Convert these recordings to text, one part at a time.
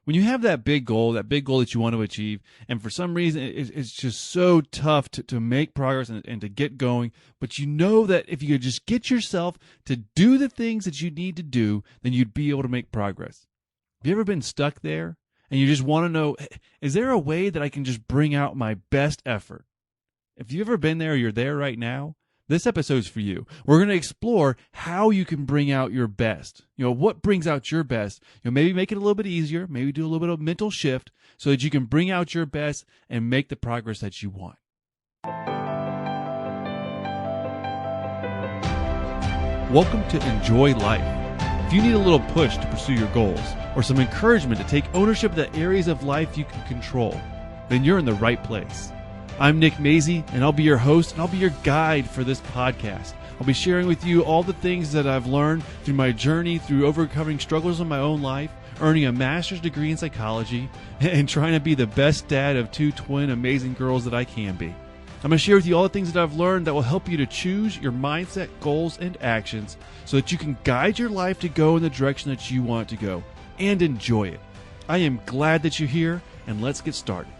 When you have that big goal that you want to achieve, and for some reason it's just so tough to make progress and to get going, but you know that if you could just get yourself to do the things that you need to do, then you'd be able to make progress. Have you ever been stuck there and you just want to know, is there a way that I can just bring out my best effort? If you've ever been there or you're there right now, this episode's for you. We're going to explore how you can bring out your best. What brings out your best? Maybe make it a little bit easier, maybe do a little bit of mental shift so that you can bring out your best and make the progress that you want. Welcome to Enjoy Life. If you need a little push to pursue your goals or some encouragement to take ownership of the areas of life you can control, then you're in the right place. I'm Nick Mazie, and I'll be your host, and I'll be your guide for this podcast. I'll be sharing with you all the things that I've learned through my journey through overcoming struggles in my own life, earning a master's degree in psychology, and trying to be the best dad of two twin amazing girls that I can be. I'm going to share with you all the things that I've learned that will help you to choose your mindset, goals, and actions so that you can guide your life to go in the direction that you want it to go and enjoy it. I am glad that you're here, and let's get started.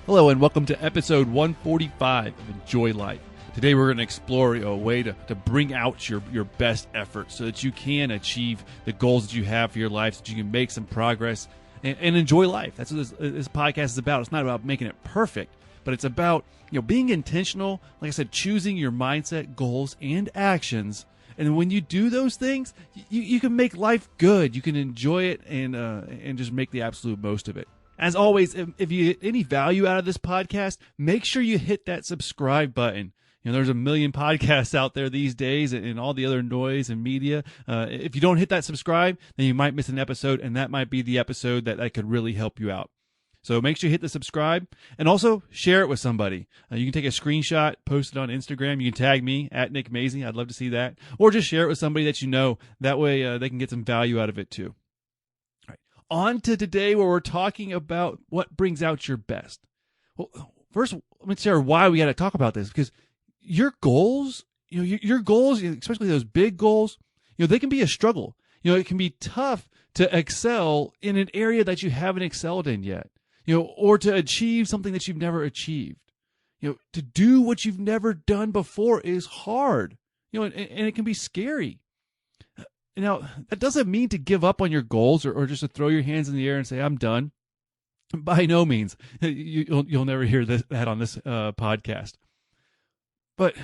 Hello and welcome to episode 145 of Enjoy Life. Today we're going to explore a way to bring out your best effort so that you can achieve the goals that you have for your life, so that you can make some progress and enjoy life. That's what this podcast is about. It's not about making it perfect, but it's about being intentional, like I said, choosing your mindset, goals, and actions. And when you do those things, you can make life good. You can enjoy it and just make the absolute most of it. As always, if you get any value out of this podcast, make sure you hit that subscribe button. There's a million podcasts out there these days and all the other noise and media. If you don't hit that subscribe, then you might miss an episode, and that might be the episode that could really help you out. So make sure you hit the subscribe and also share it with somebody. You can take a screenshot, post it on Instagram. You can tag me at Nick Mazie. I'd love to see that. Or just share it with somebody that you know. That way they can get some value out of it too. On to today, where we're talking about what brings out your best. Well, first, let me share why we got to talk about this, because your goals, your goals, especially those big goals, they can be a struggle. It can be tough to excel in an area that you haven't excelled in yet, or to achieve something that you've never achieved. To do what you've never done before is hard, and it can be scary. Now, that doesn't mean to give up on your goals or just to throw your hands in the air and say, I'm done. By no means. You'll never hear that on this podcast. But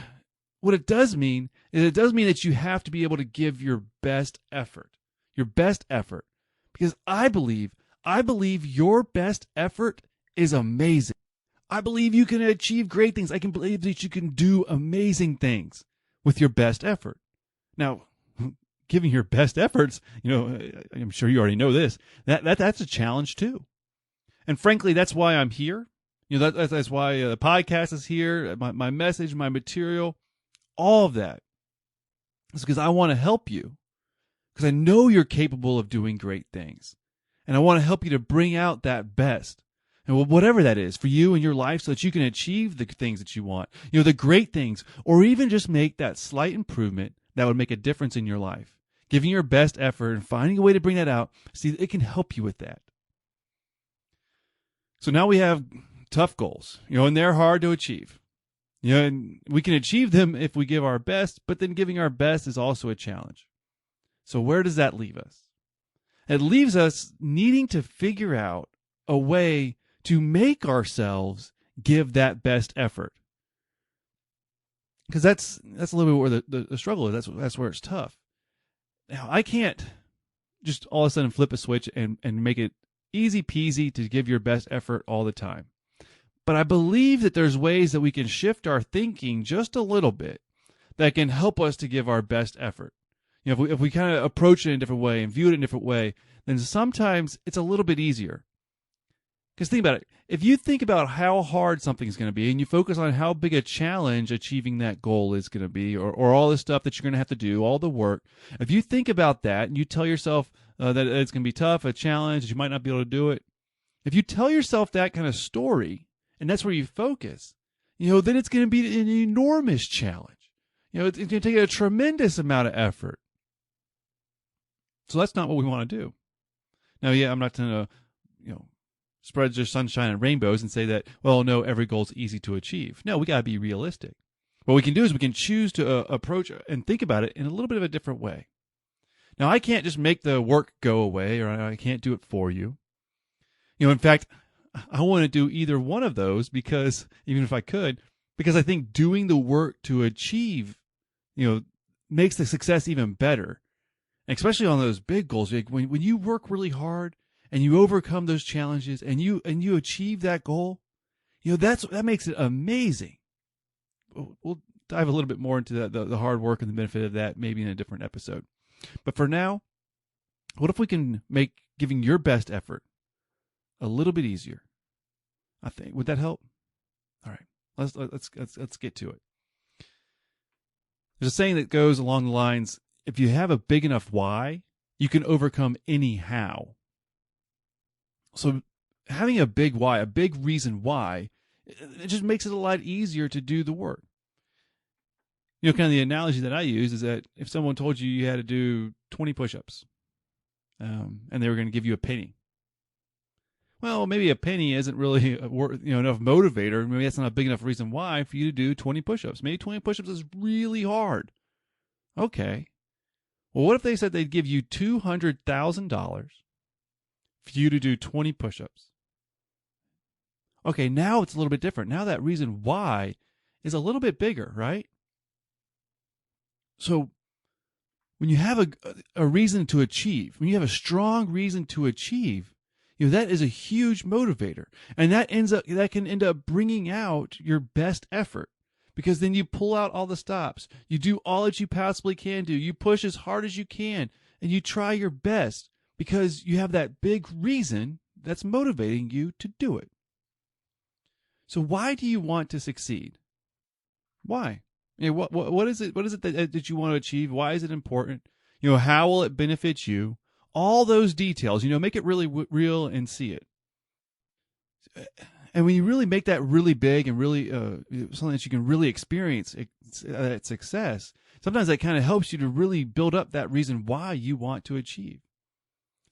what it does mean is it does mean that you have to be able to give your best effort. Your best effort. Because I believe your best effort is amazing. I believe you can achieve great things. I can believe that you can do amazing things with your best effort. Now, giving your best efforts, I'm sure you already know this, that's a challenge too. And frankly, that's why I'm here. That's why the podcast is here, my message, my material, all of that. It's because I want to help you, because I know you're capable of doing great things. And I want to help you to bring out that best. And whatever that is for you in your life, so that you can achieve the things that you want, the great things, or even just make that slight improvement that would make a difference in your life. Giving your best effort and finding a way to bring that out, see, it can help you with that. So now we have tough goals, and they're hard to achieve. And we can achieve them if we give our best, but then giving our best is also a challenge. So where does that leave us? It leaves us needing to figure out a way to make ourselves give that best effort. Because that's a little bit where the struggle is. That's where it's tough. Now, I can't just all of a sudden flip a switch and make it easy peasy to give your best effort all the time. But I believe that there's ways that we can shift our thinking just a little bit that can help us to give our best effort. If we kind of approach it in a different way and view it in a different way, then sometimes it's a little bit easier. Because think about it. If you think about how hard something's going to be and you focus on how big a challenge achieving that goal is going to be, or all the stuff that you're going to have to do, all the work, if you think about that and you tell yourself that it's going to be tough, a challenge, that you might not be able to do it, if you tell yourself that kind of story and that's where you focus, then it's going to be an enormous challenge. It's going to take a tremendous amount of effort. So that's not what we want to do. Now, I'm not going to spreads their sunshine and rainbows and say that, well, no, every goal is easy to achieve. No, we got to be realistic. What we can do is we can choose to approach and think about it in a little bit of a different way. Now, I can't just make the work go away, or I can't do it for you. In fact, I want to do either one of those because, even if I could, because I think doing the work to achieve, makes the success even better. And especially on those big goals, when you work really hard and you overcome those challenges and you achieve that goal, that makes it amazing. We'll dive a little bit more into the hard work and the benefit of that maybe in a different episode. But for now, what if we can make giving your best effort a little bit easier? I think, would that help? All right, let's get to it. There's a saying that goes along the lines: if you have a big enough why, you can overcome any how. So having a big why, a big reason why, it just makes it a lot easier to do the work. Kind of the analogy that I use is that if someone told you you had to do 20 push-ups, and they were going to give you a penny. Well, maybe a penny isn't really enough motivator. Maybe that's not a big enough reason why for you to do 20 push-ups. Maybe 20 push-ups is really hard. Okay. Well, what if they said they'd give you $200,000 for you to do 20 push-ups? Okay, now it's a little bit different. Now that reason why is a little bit bigger, right? So when you have a reason to achieve, when you have a strong reason to achieve, that is a huge motivator. And that can end up bringing out your best effort, because then you pull out all the stops. You do all that you possibly can do. You push as hard as you can, and you try your best because you have that big reason that's motivating you to do it. So why do you want to succeed? Why? What is it? What is it that you want to achieve? Why is it important? How will it benefit you? All those details, make it really real and see it. And when you really make that really big and really something that you can really experience that success, sometimes that kind of helps you to really build up that reason why you want to achieve.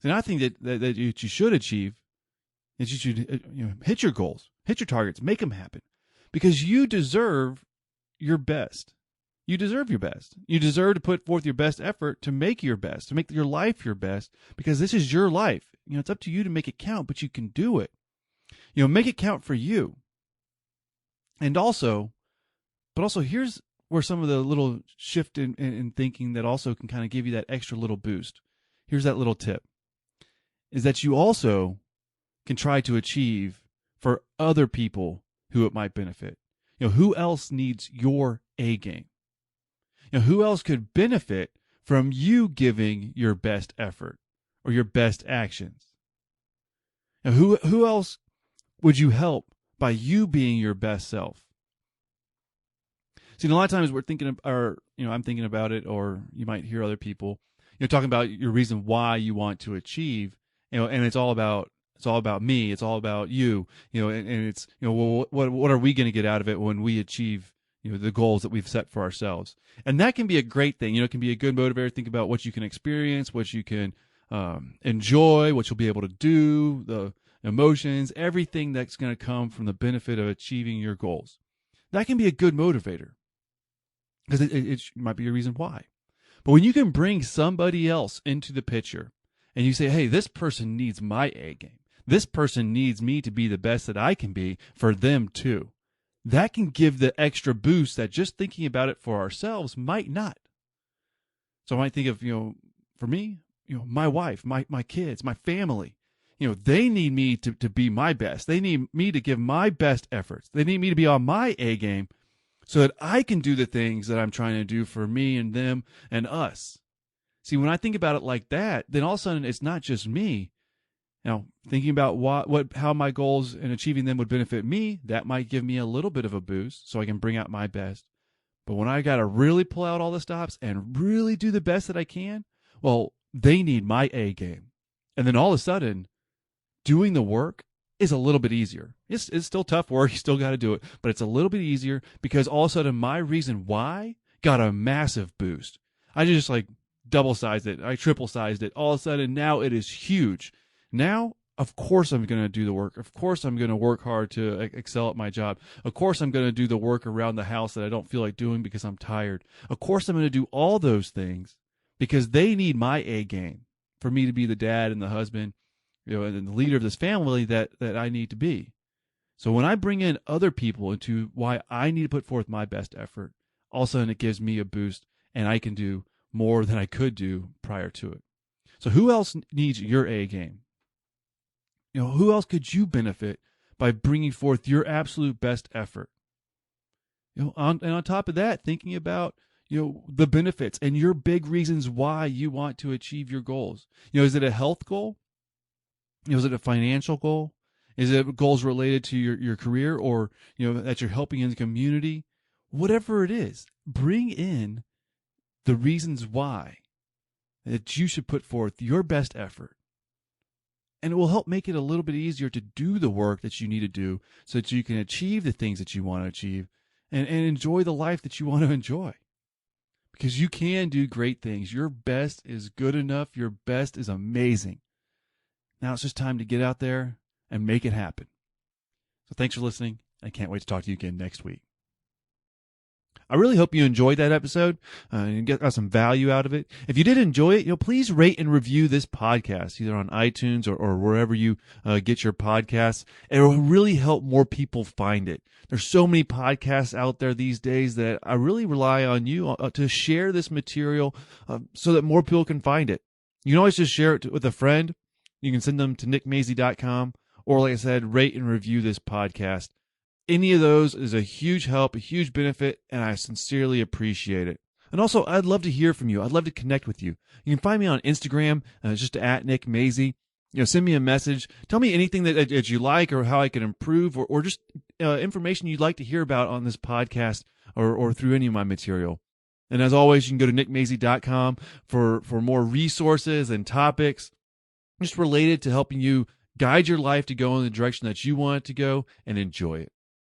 And I think that you should achieve, that you should hit your goals, hit your targets, make them happen, because you deserve your best. You deserve your best. You deserve to put forth your best effort to make your best, to make your life your best, because this is your life. It's up to you to make it count, but you can do it. Make it count for you. And also here's where some of the little shift in thinking that also can kind of give you that extra little boost. Here's that little tip, is that you also can try to achieve for other people who it might benefit. Who else needs your A game? Who else could benefit from you giving your best effort or your best actions? Who else would you help by you being your best self? See, a lot of times we're thinking, I'm thinking about it, or you might hear other people, talking about your reason why you want to achieve, and it's all about me, it's all about you, and it's, well, what are we going to get out of it when we achieve the goals that we've set for ourselves? And that can be a great thing. It can be a good motivator. Think about what you can experience, what you can enjoy, what you'll be able to do, the emotions, everything that's going to come from the benefit of achieving your goals. That can be a good motivator, because it might be a reason why. But when you can bring somebody else into the picture and you say, hey, this person needs my A game. This person needs me to be the best that I can be for them too. That can give the extra boost that just thinking about it for ourselves might not. So I might think of, for me, my wife, my kids, my family, they need me to be my best. They need me to give my best efforts. They need me to be on my A game so that I can do the things that I'm trying to do for me and them and us. See, when I think about it like that, then all of a sudden it's not just me. Thinking about how my goals and achieving them would benefit me, that might give me a little bit of a boost so I can bring out my best. But when I got to really pull out all the stops and really do the best that I can, well, they need my A game. And then all of a sudden, doing the work is a little bit easier. It's still tough work. You still got to do it. But it's a little bit easier because all of a sudden my reason why got a massive boost. I just double-sized it. I triple-sized it. All of a sudden now it is huge. Now Of course I'm going to do the work. Of course I'm going to work hard to excel at my job. Of course I'm going to do the work around the house that I don't feel like doing because I'm tired. Of course I'm going to do all those things because they need my A game for me to be the dad and the husband, and the leader of this family that I need to be. So when I bring in other people into why I need to put forth my best effort, all of a sudden it gives me a boost and I can do more than I could do prior to it. So who else needs your A game? Who else could you benefit by bringing forth your absolute best effort? And on top of that, thinking about, the benefits and your big reasons why you want to achieve your goals. Is it a health goal? Is it a financial goal? Is it goals related to your career, or, that you're helping in the community? Whatever it is, bring in the reasons why that you should put forth your best effort. And it will help make it a little bit easier to do the work that you need to do so that you can achieve the things that you want to achieve and enjoy the life that you want to enjoy. Because you can do great things. Your best is good enough. Your best is amazing. Now it's just time to get out there and make it happen. So thanks for listening. I can't wait to talk to you again next week. I really hope you enjoyed that episode and got some value out of it. If you did enjoy it, please rate and review this podcast, either on iTunes or wherever you get your podcasts. It will really help more people find it. There's so many podcasts out there these days that I really rely on you to share this material so that more people can find it. You can always just share it with a friend. You can send them to nickmazey.com, or like I said, rate and review this podcast. Any of those is a huge help, a huge benefit, and I sincerely appreciate it. And also, I'd love to hear from you. I'd love to connect with you. You can find me on Instagram, just at Nick Mazey. Send me a message. Tell me anything that you like or how I can improve, or just information you'd like to hear about on this podcast or through any of my material. And as always, you can go to nickmazey.com for more resources and topics just related to helping you guide your life to go in the direction that you want it to go and enjoy it.